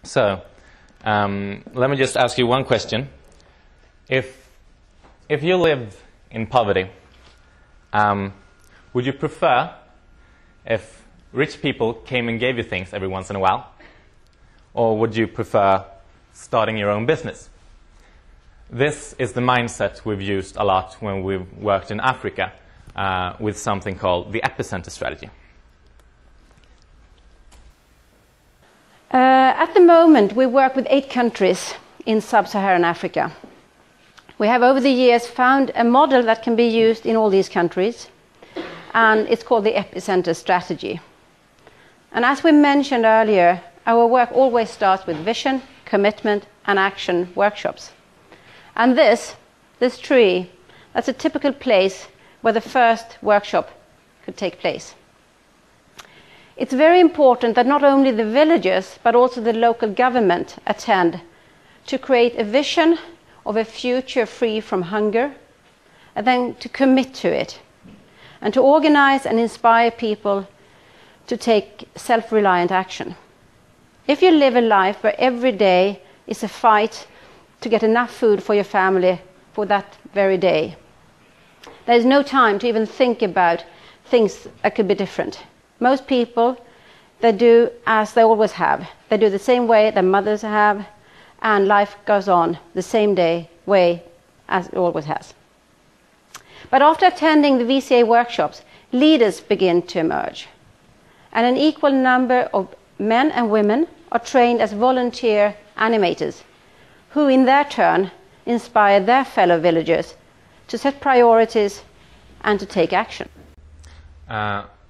So, let me just ask you one question. If you live in poverty, would you prefer if rich people came and gave you things every once in a while? Or would you prefer starting your own business? This is the mindset we've used a lot when we've worked in Africa with something called the Epicenter Strategy. At the moment, we work with 8 countries in sub-Saharan Africa. We have over the years found a model that can be used in all these countries, and it's called the Epicenter Strategy. And as we mentioned earlier, our work always starts with vision, commitment, and action workshops. And this tree, that's a typical place where the first workshop could take place. It's very important that not only the villagers, but also the local government attend to create a vision of a future free from hunger, and then to commit to it, and to organize and inspire people to take self-reliant action. If you live a life where every day is a fight to get enough food for your family for that very day, there is no time to even think about things that could be different. Most people, they do as they always have. They do the same way their mothers have, and life goes on the same way as it always has. But after attending the VCA workshops, leaders begin to emerge. And an equal number of men and women are trained as volunteer animators, who in their turn inspire their fellow villagers to set priorities and to take action.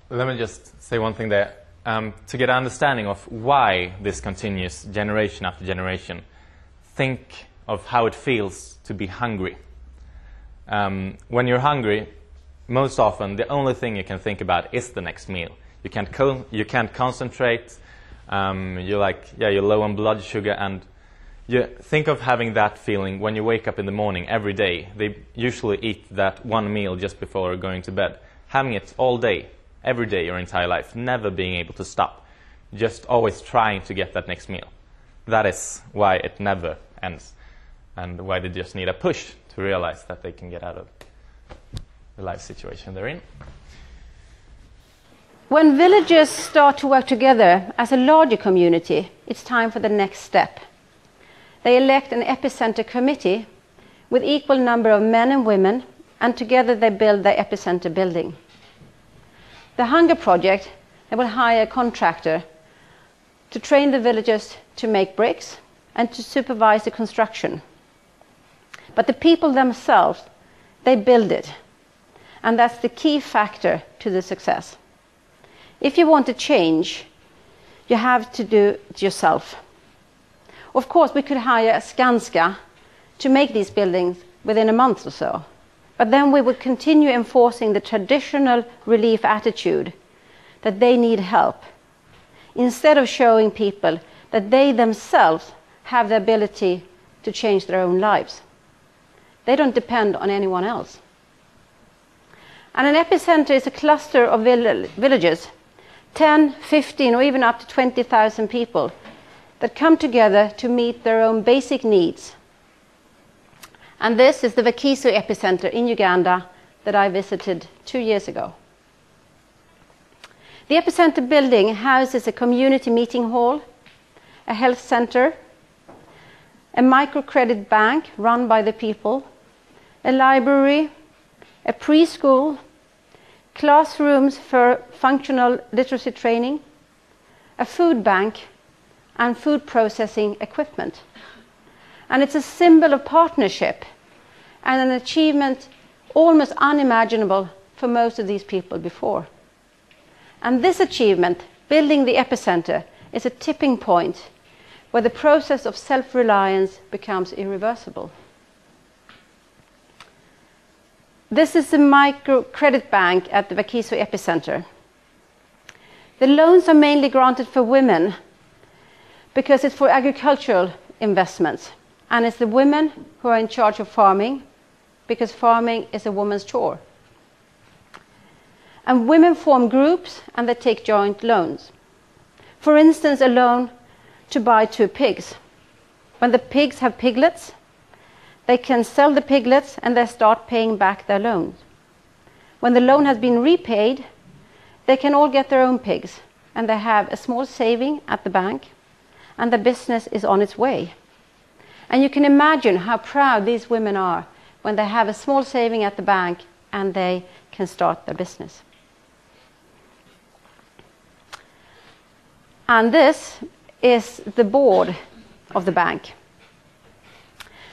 Let me just say one thing there. To get an understanding of why this continues generation after generation, think of how it feels to be hungry. When you're hungry, most often the only thing you can think about is the next meal. You can't concentrate. You're low on blood sugar, and you think of having that feeling when you wake up in the morning every day. They usually eat that one meal just before going to bed, having it all day. Every day your entire life, never being able to stop, just always trying to get that next meal. That is why it never ends, and why they just need a push to realize that they can get out of the life situation they're in. When villagers start to work together as a larger community, it's time for the next step. They elect an epicenter committee with equal number of men and women, and together they build the epicenter building. The Hunger Project, they will hire a contractor to train the villagers to make bricks and to supervise the construction. But the people themselves, they build it. And that's the key factor to the success. If you want to change, you have to do it yourself. Of course, we could hire a Skanska to make these buildings within a month or so. But then we would continue enforcing the traditional relief attitude that they need help, instead of showing people that they themselves have the ability to change their own lives. They don't depend on anyone else. And an epicenter is a cluster of villages, 10, 15, or even up to 20,000 people that come together to meet their own basic needs. And this is the Wakiso epicenter in Uganda that I visited 2 years ago. The epicenter building houses a community meeting hall, a health center, a microcredit bank run by the people, a library, a preschool, classrooms for functional literacy training, a food bank, and food processing equipment. And it's a symbol of partnership and an achievement almost unimaginable for most of these people before. And this achievement, building the epicenter, is a tipping point where the process of self-reliance becomes irreversible. This is the microcredit bank at the Wakiso epicenter. The loans are mainly granted for women because it's for agricultural investments. And it's the women who are in charge of farming, because farming is a woman's chore. And women form groups and they take joint loans. For instance, a loan to buy 2 pigs. When the pigs have piglets, they can sell the piglets and they start paying back their loans. When the loan has been repaid, they can all get their own pigs, and they have a small saving at the bank, and the business is on its way. And you can imagine how proud these women are when they have a small saving at the bank and they can start their business. And this is the board of the bank.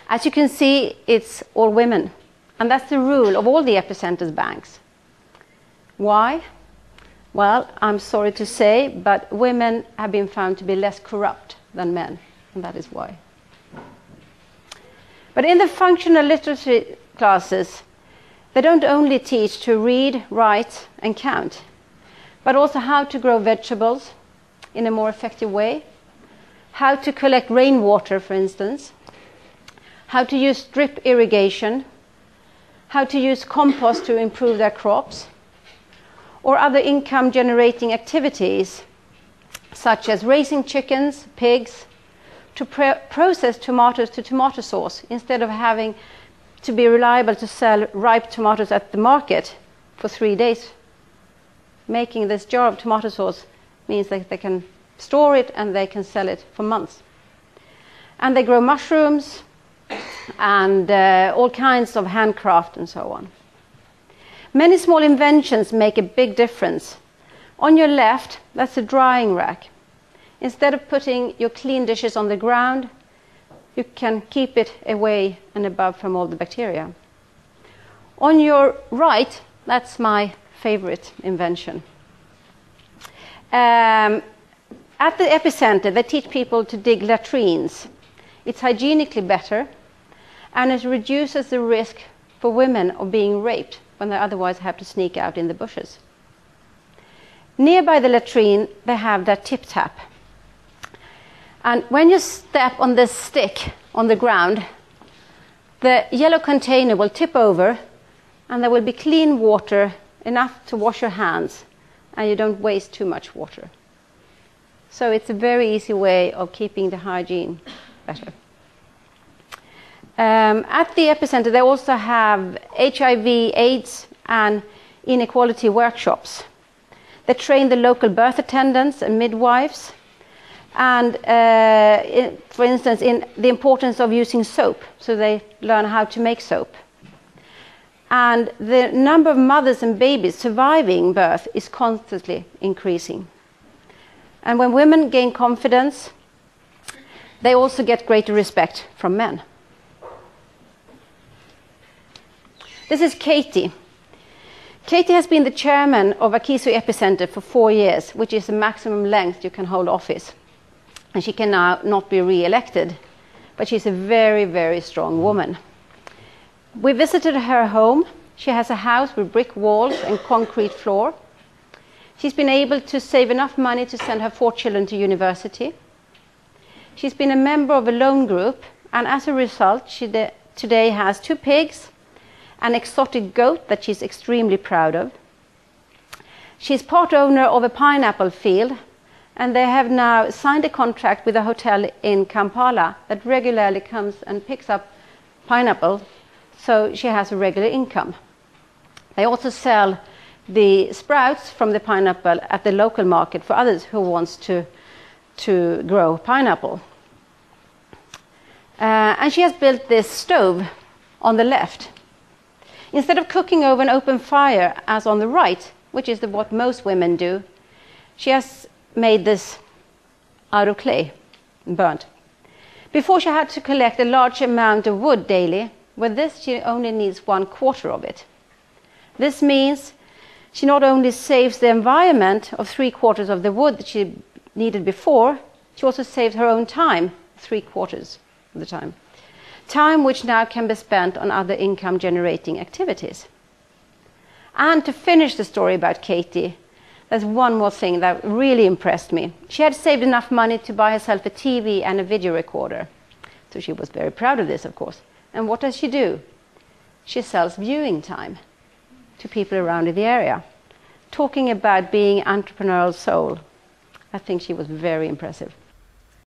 As you can see, it's all women. And that's the rule of all the Epicenter's banks. Why? Well, I'm sorry to say, but women have been found to be less corrupt than men, and that is why. But in the functional literacy classes, they don't only teach to read, write, and count, but also how to grow vegetables in a more effective way, how to collect rainwater, for instance, how to use drip irrigation, how to use compost to improve their crops, or other income-generating activities, such as raising chickens, pigs, to process tomatoes to tomato sauce, instead of having to be reliable to sell ripe tomatoes at the market for 3 days. Making this jar of tomato sauce means that they can store it and they can sell it for months. And they grow mushrooms and all kinds of handcraft and so on. Many small inventions make a big difference. On your left, that's a drying rack. Instead of putting your clean dishes on the ground, you can keep it away and above from all the bacteria. On your right, that's my favorite invention. At the Epicenter, they teach people to dig latrines. It's hygienically better, and it reduces the risk for women of being raped when they otherwise have to sneak out in the bushes. Nearby the latrine, they have their tip-tap. And when you step on this stick on the ground, the yellow container will tip over, and there will be clean water, enough to wash your hands, and you don't waste too much water. So it's a very easy way of keeping the hygiene better. At the Epicenter, they also have HIV, AIDS, and inequality workshops. They train the local birth attendants and midwives, and for instance, in the importance of using soap, so they learn how to make soap. And the number of mothers and babies surviving birth is constantly increasing. And when women gain confidence, they also get greater respect from men. This is Katie. Katie has been the chairman of Akiso Epicenter for 4 years, which is the maximum length you can hold office. And she can now not be re-elected, but she's a very, very strong woman. We visited her home. She has a house with brick walls and concrete floor. She's been able to save enough money to send her 4 children to university. She's been a member of a loan group, and as a result, she today has 2 pigs, an exotic goat that she's extremely proud of. She's part owner of a pineapple field, and they have now signed a contract with a hotel in Kampala that regularly comes and picks up pineapple, so she has a regular income. They also sell the sprouts from the pineapple at the local market for others who wants to grow pineapple. And she has built this stove on the left. Instead of cooking over an open fire as on the right, which is what most women do, she has made this out of clay and burnt. Before, she had to collect a large amount of wood daily. With this, she only needs 1/4 of it. This means she not only saves the environment of 3/4 of the wood that she needed before, she also saves her own time 3/4 of the time. Time which now can be spent on other income-generating activities. And to finish the story about Katie, there's one more thing that really impressed me. She had saved enough money to buy herself a TV and a video recorder. So she was very proud of this, of course. And what does she do? She sells viewing time to people around in the area, talking about being entrepreneurial soul. I think she was very impressive.